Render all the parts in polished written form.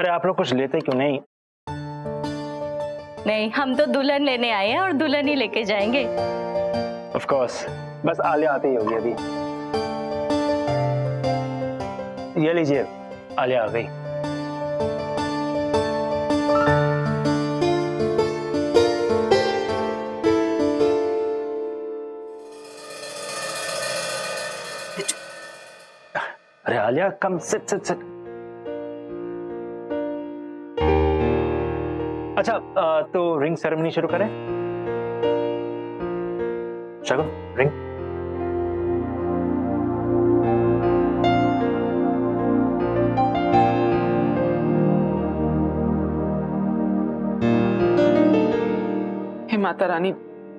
अरे आप लोग कुछ लेते क्यों नहीं? नहीं, हम तो दुल्हन लेने आए हैं और दुल्हन ही लेके जाएंगे। ऑफ कोर्स, बस आलिया आती ही होगी अभी। ये लीजिए, आलिया आ गई। अरे आलिया, कम, सिट सिट सिट। अच्छा, तो रिंग सेरेमनी शुरू करें? चलो, रिंग। हे माता रानी,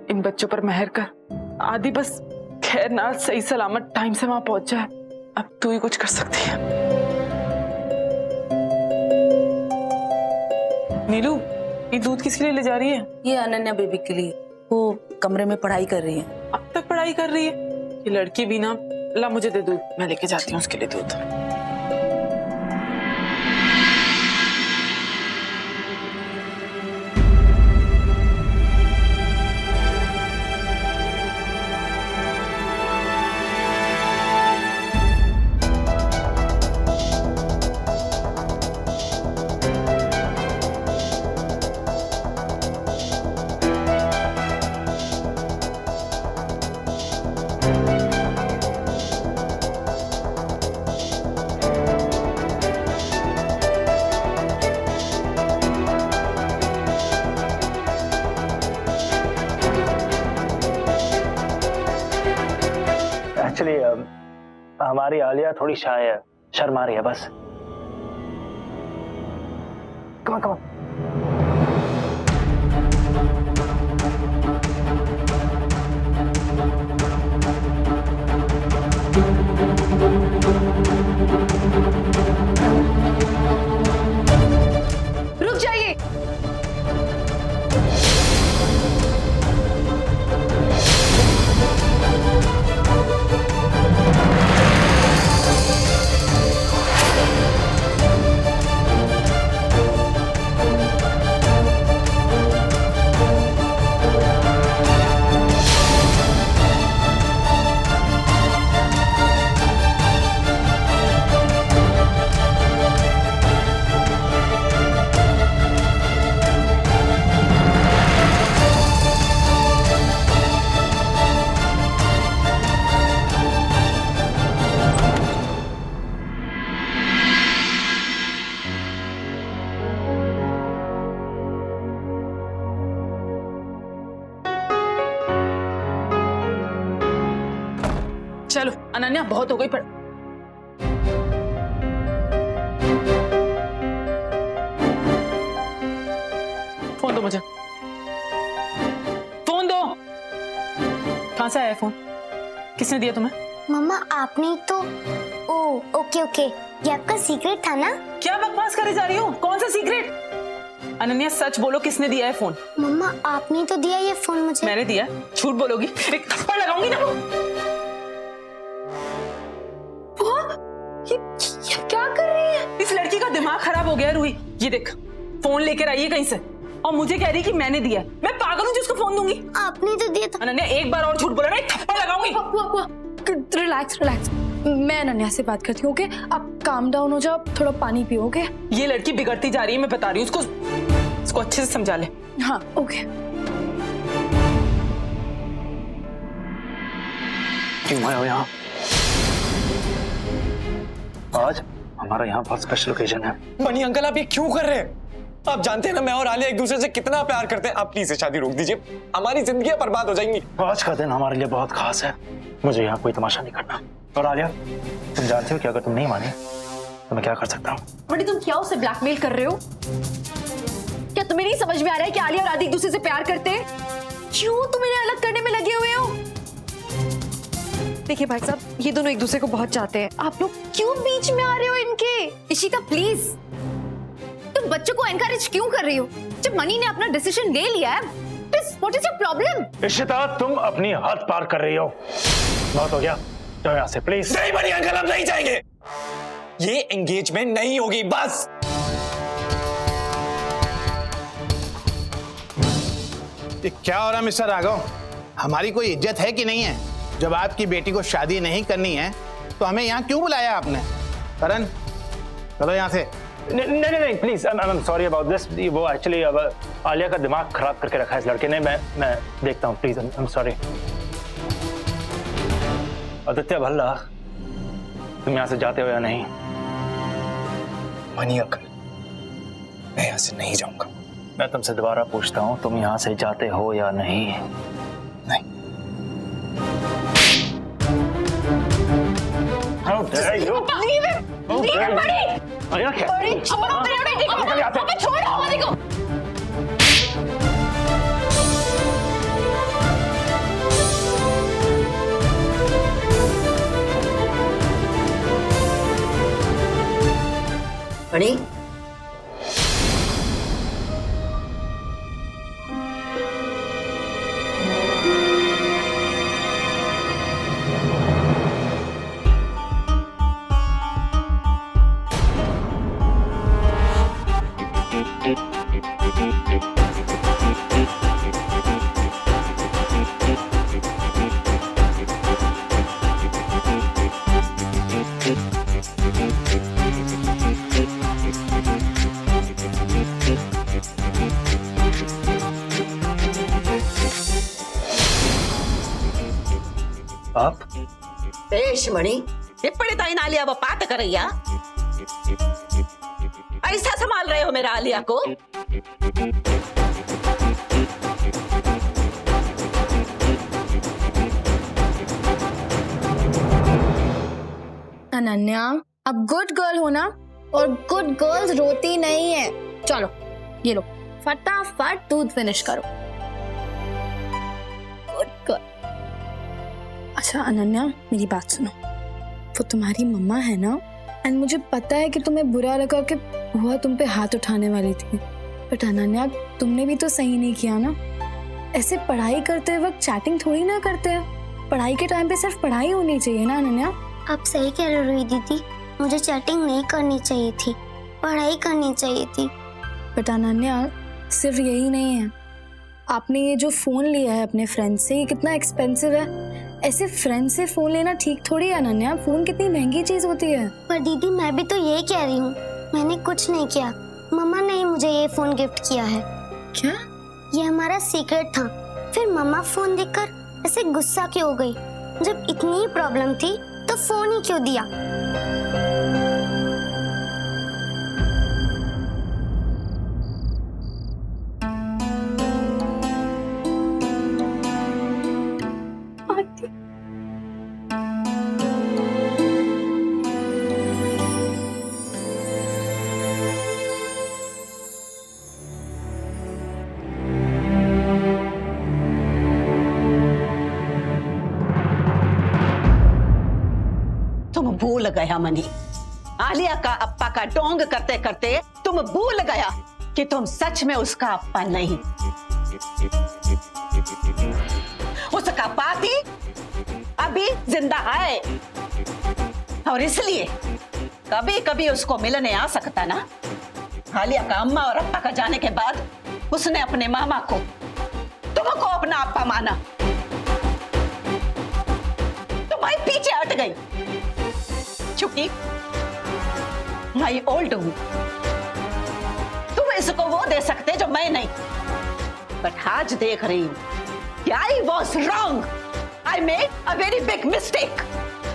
इन बच्चों पर मेहर कर। आदि बस खैर ना सही सलामत टाइम से वहां पहुंच जाए। अब तू ही कुछ कर सकती है। नीलू, ये दूध किसके लिए ले जा रही है? ये अनन्या बेबी के लिए। वो कमरे में पढ़ाई कर रही है। अब तक पढ़ाई कर रही है ये लड़की भी ना। ला मुझे दे दूध, मैं लेके जाती हूँ उसके लिए दूध। एक्चुअली हमारी आलिया थोड़ी शाय है, शर्मा रही है बस। Come on, come on. रुक जाइए। चलो अनन्या, बहुत हो गई पढ़। फोन दो मुझे, फोन दो। कहां से आया फोन? किसने दिया तुम्हें? मम्मा आपने तो। ओ ओके ओके, ये आपका सीक्रेट था ना? क्या बकवास करे जा रही हो? कौन सा सीक्रेट? अनन्या सच बोलो, किसने दिया है फोन? मम्मा आपने तो दिया ये फोन मुझे। मैंने दिया? झूठ बोलोगी, एक थप्पड़ लगाऊंगी ना। ये क्या कर रही है? इस लड़की का दिमाग खराब हो गया है रूही। ये देख, फोन लेकर आई है कहीं से और मुझे कह रही है कि मैंने दिया। मैं पागल हूँ जिसको फोन दूंगी? आपने तो दिया था। अनन्या एक बार और झूठ बोला ना, एक थप्पड़ लगाऊंगी। रिलैक्स रिलैक्स, मैं अनन्या से बात करती हूँ। ओके, आप काम डाउन हो जाओ, थोड़ा पानी पियो। ओके? ये लड़की बिगड़ती जा रही है, मैं बता रही हूँ। उसको अच्छे से समझा ले। हाँ ओके। क्यों आए हो यहाँ? आज हमारा यहाँ बहुत स्पेशल ओकेजन है। बनी अंकल, आप ये क्यों कर रहे हैं? आप जानते हैं ना मैं और आलिया एक दूसरे से कितना प्यार करते हैं। आप प्लीज शादी रोक दीजिए, हमारी जिंदगी बर्बाद हो जाएंगी। आज का दिन हमारे लिए बहुत खास है, मुझे यहाँ कोई तमाशा नहीं करना। और आलिया, तुम जानते हो कि अगर तुम नहीं माने तो मैं क्या कर सकता हूँ? बड़ी, तुम क्या उसे ब्लैकमेल कर रहे हो? क्या तुम्हें नहीं समझ में आ रहा है कि आलिया और आदि एक दूसरे से प्यार करते हैं? क्यों तुम इन्हें अलग करने में लगे हुए हो? देखिए भाई साहब, ये दोनों एक दूसरे को बहुत चाहते हैं। आप लोग क्यों बीच में आ रहे हो इनके? इशिता प्लीज, तुम बच्चों को एनकरेज क्यों कर रही हो? जब मनी ने अपना डिसीजन ले लिया है, what is your problem? Ishita, तुम अपनी हद पार कर रही हो। बहुत हो गया, जाओ यहाँ से प्लीज। नहीं बनी अंकल, हम नहीं जाएंगे। ये एंगेजमेंट नहीं होगी, बस। ये क्या हो रहा है मिस्टर राघव? हमारी कोई इज्जत है कि नहीं है? जब आपकी बेटी को शादी नहीं करनी है तो हमें यहाँ क्यों बुलाया आपने? करण, चलो यहाँ से। नहीं please, I am sorry about this. वो एक्चुअली आलिया का दिमाग खराब करके रखा है इस लड़के ने। मैं देखता हूँ, please, I am sorry. Aditya Bhalla, तुम यहाँ से जाते हो या नहीं? मानिए अंकल, मैं यहाँ से नहीं जाऊंगा। मैं तुमसे दोबारा पूछता हूँ, तुम यहाँ से जाते हो या नहीं? नहीं। How dare you? Leave him! How Leave dare him, you? बड़ी! आलिया क्या? बड़ी, छोड़ो मेरे बेटे को! निकल यहाँ से। अबे छोड़ो हमारे को! बड़ी, आप ರೇಷ್ಮಣಿ इपड़े ताइन आलिया वो बात कर रही है। ऐसा संभाल रहे हो मेरा आलिया को? अनन्या, अब गुड गर्ल हो ना, और गुड गर्ल्स रोती नहीं है। चलो ये लो, फटाफट दूध फिनिश करो। Good girl. अच्छा अनन्या, मेरी बात सुनो, वो तुम्हारी मम्मा है ना, एंड मुझे पता है कि तुम्हें बुरा लगा कि बुआ तुम पे हाथ उठाने वाली थी, बट अनन्या तुमने भी तो सही नहीं किया ना। ऐसे पढ़ाई करते वक्त चैटिंग थोड़ी ना करते हैं। पढ़ाई के टाइम पे सिर्फ पढ़ाई होनी चाहिए ना अनन्या। आप सही कह रहे हो रोही दीदी, मुझे चैटिंग नहीं करनी चाहिए थी, पढ़ाई करनी चाहिए थी। बट अनन्या सिर्फ यही नहीं है, आपने ये जो फोन लिया है अपने फ्रेंड से, ये कितना एक्सपेंसिव है। ऐसे फ्रेंड से फोन लेना ठीक थोड़ी है अनन्या, फोन कितनी महंगी चीज होती है। पर दीदी मैं भी तो यही कह रही हूँ, मैंने कुछ नहीं किया, मम्मा ने ही मुझे ये फोन गिफ्ट किया है। क्या? ये हमारा सीक्रेट था। फिर मम्मा फोन देखकर ऐसे गुस्सा क्यों हो गई? जब इतनी ही प्रॉब्लम थी तो फोन ही क्यों दिया? तुम भूल गया मनी, आलिया का अप्पा का डोंग करते करते तुम भूल गया कि तुम सच में उसका अप्पा नहीं। उसका पाती अभी जिंदा है, और इसलिए कभी कभी उसको मिलने आ सकता ना। आलिया का अम्मा और अप्पा का जाने के बाद उसने अपने मामा को, तुमको अपना अप्पा माना, तुम्हारे पीछे हट गई। चूंकि मैं ओल्ड हूं, तुम इसको वो दे सकते जो मैं नहीं। बट आज देख रही हूं, I was wrong. I made a very big mistake.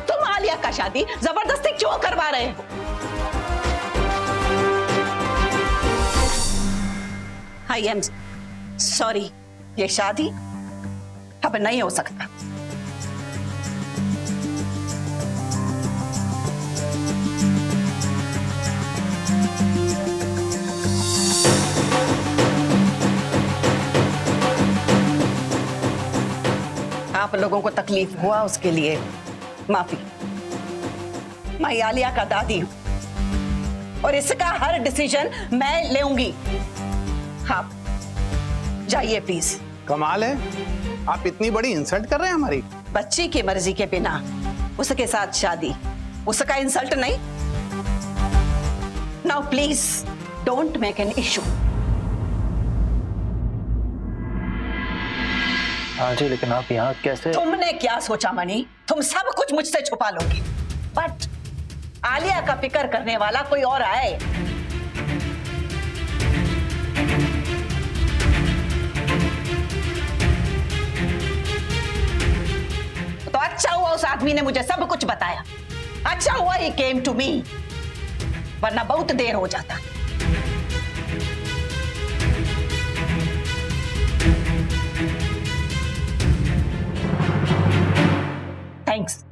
तुम आलिया का शादी जबरदस्ती क्यों करवा रहे हो? I am sorry, ये शादी अब नहीं हो सकता। आप लोगों को तकलीफ हुआ उसके लिए माफी। मैं आलिया का दादी हूं और इसका हर डिसीजन मैं लेऊंगी। आप जाइए प्लीज। कमाल है, आप इतनी बड़ी इंसल्ट कर रहे हैं हमारी। बच्ची की मर्जी के बिना उसके साथ शादी उसका इंसल्ट नहीं। Now please don't make an issue. हाँ जी, लेकिन आप यहाँ कैसे? तुमने क्या सोचा मणि, तुम सब कुछ मुझसे छुपा लोगी, बट आलिया का फिक्र करने वाला कोई और आए। तो अच्छा हुआ उस आदमी ने मुझे सब कुछ बताया, अच्छा हुआ ही केम टू मी, वरना बहुत देर हो जाता। थैंक्स।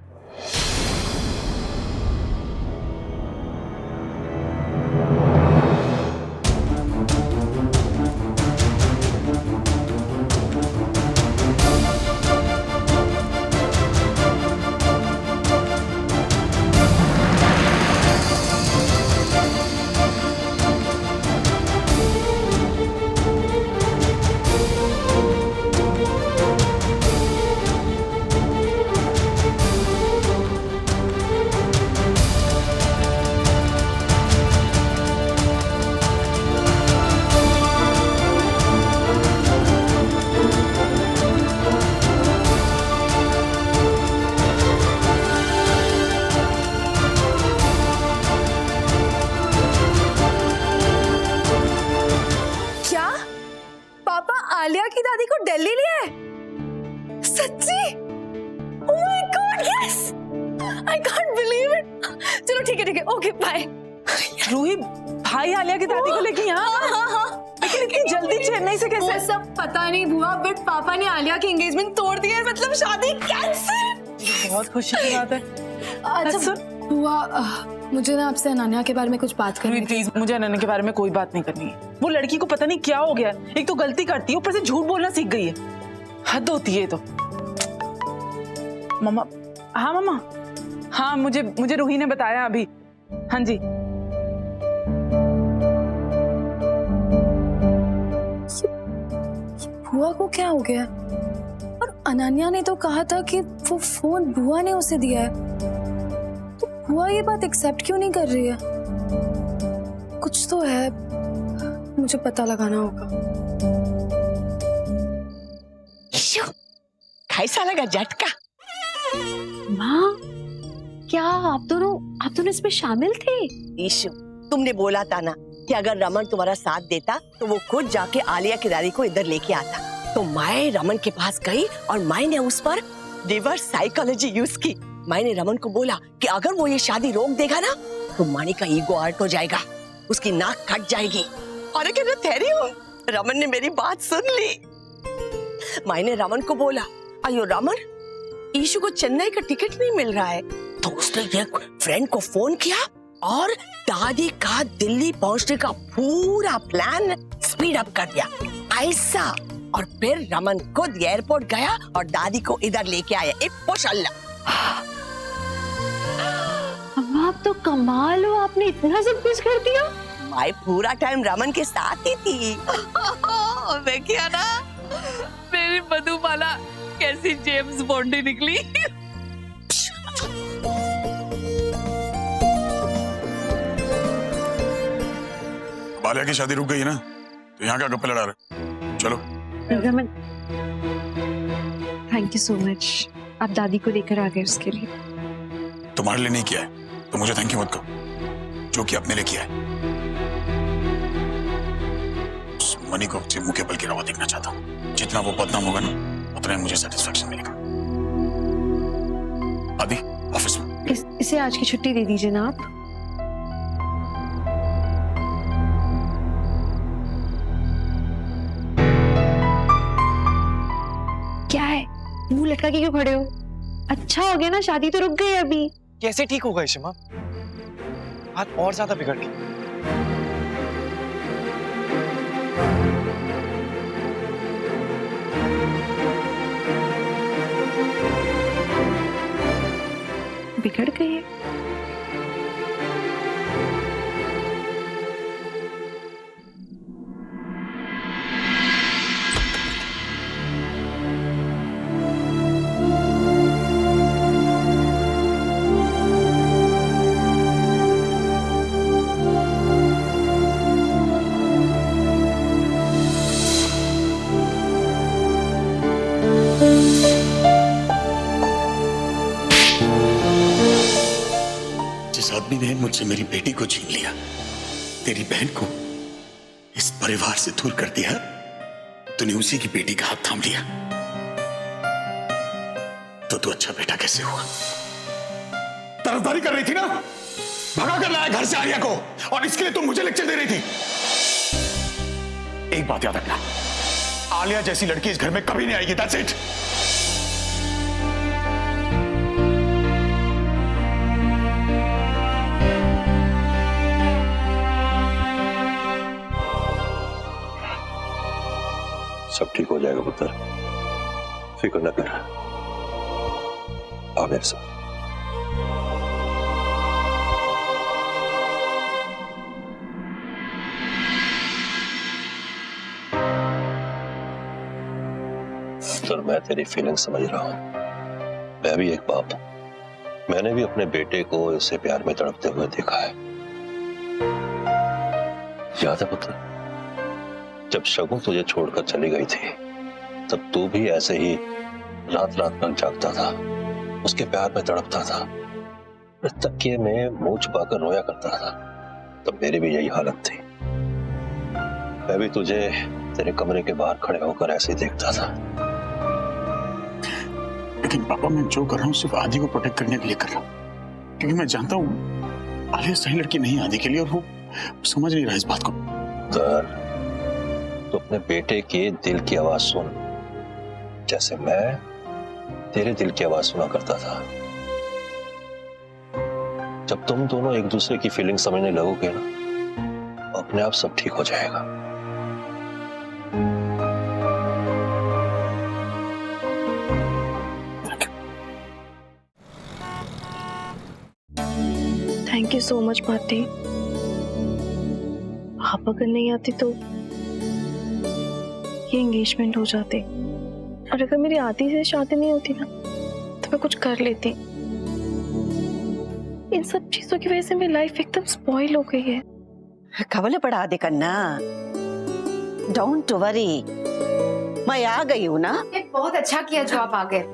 क्या पापा आलिया की दादी को दिल्ली लिया है? सच्ची? Oh my God, yes! I can't believe it. चलो ठीक है, ओके बाय। रूही, भाई आलिया की दादी को लेके यहाँ? हाँ। लेकिन इतनी जल्दी चेन्नई से कैसे? वो सब पता नहीं बुआ, बट पापा ने आलिया की एंगेजमेंट तोड़ दी है, मतलब शादी कैंसिल। बहुत खुशी की बात है। अच्छा बुआ, मुझे ना आपसे अनन्या के बारे में कुछ बात करनी थी। प्लीज, मुझे अनन्या के बारे में कोई बात नहीं करनी है। वो लड़की को पता नहीं क्या हो गया, एक तो गलती करती है, ऊपर से झूठ बोलना सीख गई है। हद होती है तो। मम्मा, हाँ मम्मा, हाँ मुझे रूही ने बताया अभी। हाँ जी। बुआ को क्या हो गया? और अनन्या ने तो कहा था कि वो फोन बुआ ने उसे दिया है, तो बुआ ये बात एक्सेप्ट क्यों नहीं कर रही है? कुछ तो है, मुझे पता लगाना होगा। कैसा लगा झटका? माँ, क्या आप दोनों इसमें शामिल थे? ईशु, तुमने बोला था ना कि अगर रमन तुम्हारा साथ देता तो वो खुद जाके आलिया की दादी को इधर लेके आता। तो मैं रमन के पास गई और मैंने उस पर रिवर्स साइकोलॉजी यूज की। मैंने रमन को बोला कि अगर वो ये शादी रोक देगा ना तो मानी का ईगो हर्ट हो जाएगा, उसकी नाक कट जाएगी। और क्या मैं ठहरी हूँ, रमन ने मेरी बात सुन ली। मैंने रमन को बोला, अयो रमन, ईशु को चेन्नई का टिकट नहीं मिल रहा है। तो उसने एक फ्रेंड को फोन किया और दादी का दिल्ली पहुंचने का पूरा प्लान स्पीड अप कर दिया ऐसा। और फिर रमन खुद एयरपोर्ट गया और दादी को इधर लेके आया। अम्मा, आप तो कमाल हो, आपने इतना सब कुछ कर दिया। मैं पूरा टाइम रमन के साथ ही थी। देखिए ना, मेरी मधुबाला कैसी जेम्स बॉन्डी निकली। आलिया की शादी रुक गई है ना, तो यहाँ क्या गप्पे लड़ा रहे? चलो। Raman, thank you so much, आप दादी को लेकर आ गए उसके लिए। तुम्हारे लिए नहीं किया है तो मुझे थैंक यू मत कहो, जो कि अपने लिए किया है। उस मनी को मुंह के बल गिरा हुआ देखना चाहता हूँ। जितना वो बदनाम होगा ना, उतना ही मुझे सेटिस्फेक्शन मिलेगा। आदि, ऑफिस में। इसे आज की छुट्टी दे दीजिए ना आप। क्या है, मुंह लटका के क्यों खड़े हो? अच्छा हो गया ना, शादी तो रुक गई अभी। कैसे ठीक होगा इशिमा? बात और ज्यादा बिगड़ गई। बिगड़ गई है? मुझसे मेरी बेटी को छीन लिया, तेरी बहन को इस परिवार से दूर कर दिया, तूने उसी की बेटी का हाथ थाम लिया, तो तू अच्छा बेटा कैसे हुआ? तरफदारी कर रही थी ना, भगा कर लाया घर से आलिया को, और इसके लिए तुम मुझे लेक्चर दे रही थी। एक बात याद रखना, आलिया जैसी लड़की इस घर में कभी नहीं आएगी। That's it। सब ठीक हो जाएगा पुत्र, फिक्र न कर। आ मेरे साथ। सर, मैं तेरी फीलिंग समझ रहा हूं। मैं भी एक बाप हूं। मैंने भी अपने बेटे को इससे प्यार में तड़पते हुए देखा है। याद है पुत्र, जब शगुन तुझे छोड़कर चली गई थी, तब तू भी ऐसे ही रात रात भर जागता था, उसके प्यार में तड़पता था, तकिए में मुंह छुपाकर रोया करता था। तब मेरी भी यही हालत थी। मैं भी तुझे तेरे कमरे के बाहर खड़े होकर ऐसे ही देखता था। लेकिन पापा, मैं जो कर रहा हूँ सिर्फ आदि को प्रोटेक्ट करने के लिए कर रहा हूँ, क्योंकि मैं जानता हूँ आलिया सही लड़की नहीं आदि के लिए, और वो समझ नहीं रहा इस बात को। तो अपने बेटे के दिल की आवाज सुन, जैसे मैं तेरे दिल की आवाज सुना करता था। जब तुम दोनों एक दूसरे की फीलिंग समझने लगोगे ना, अपने आप सब ठीक हो जाएगा। Thank you so much party. आप अगर नहीं आती तो ये एंगेजमेंट हो जाती, और अगर मेरी आदि से शादी नहीं होती ना, तो मैं कुछ कर लेती। इन सब चीजों की वजह से मेरी लाइफ एकदम स्पॉइल हो गई है। कवले पढ़ा दे करना, डोंट वरी, मैं आ गई हूँ ना। बहुत अच्छा किया जो आप आ गए।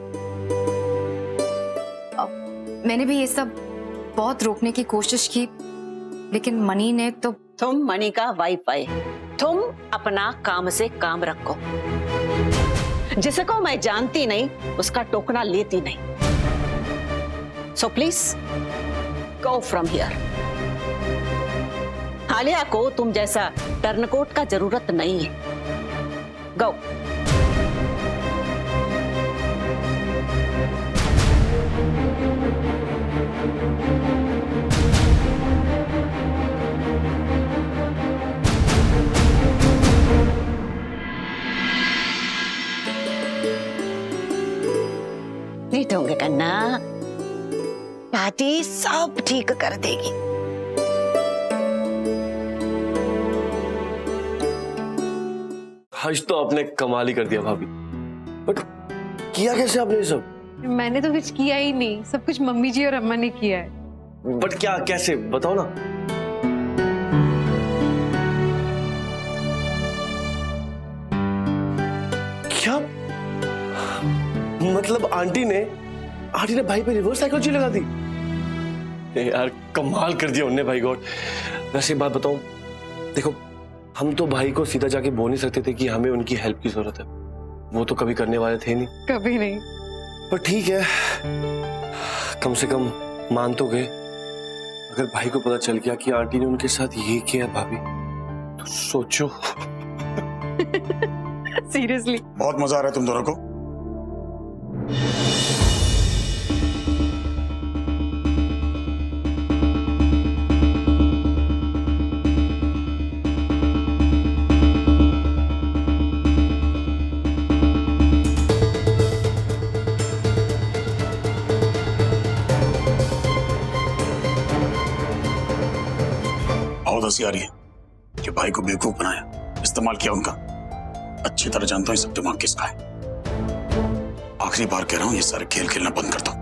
मैंने भी ये सब बहुत रोकने की कोशिश की, लेकिन मनी ने तो। तुम मनी का वाईफाई, तुम अपना काम से काम रखो। जिसको मैं जानती नहीं उसका टोकना लेती नहीं। So please go from here. Alia को तुम जैसा टर्नकोट का जरूरत नहीं है। गो। नहीं होंगे कन्ना, पार्टी सब ठीक कर देगी। आज तो आपने कमाल ही कर दिया भाभी। बट किया कैसे आपने ये सब? मैंने तो कुछ किया ही नहीं, सब कुछ मम्मी जी और अम्मा ने किया है। बट क्या, कैसे, बताओ ना। क्या मतलब आंटी ने भाई पे रिवर्स साइकोलॉजी लगा दी? यार कमाल कर दिया उन्होंने भाई गॉड। वैसे बात बताऊं, देखो हम तो भाई को सीधा जाके बोल नहीं सकते थे कि हमें उनकी हेल्प की जरूरत है, वो तो कभी करने वाले थे नहीं। कभी नहीं। पर ठीक है, कम से कम मान तो गए। अगर भाई को पता चल गया कि आंटी ने उनके साथ ये किया भाभी, तो सोचो। सीरियसली बहुत मजा आ रहा है तुम दोनों को। बहुत हंसी आ रही है कि भाई को बेवकूफ बनाया, इस्तेमाल किया उनका। अच्छी तरह जानता हूं ये सब दिमाग किसका है। आखिरी बार कह रहा हूं, ये सारे खेल खेलना बंद कर दो।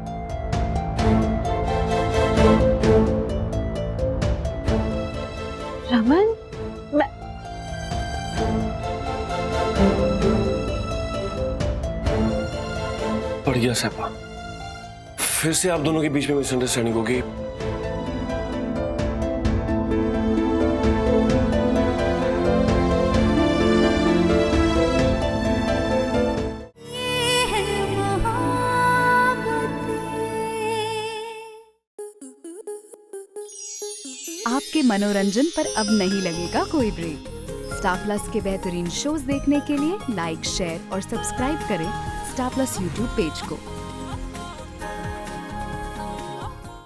रमन, मैं बढ़ गया साहब, फिर से आप दोनों के बीच में मिसअंडरस्टैंडिंग हो गई। आपके मनोरंजन पर अब नहीं लगेगा कोई ब्रेक। स्टार प्लस के बेहतरीन शोज देखने के लिए लाइक, शेयर और सब्सक्राइब करें स्टार प्लस यूट्यूब पेज को।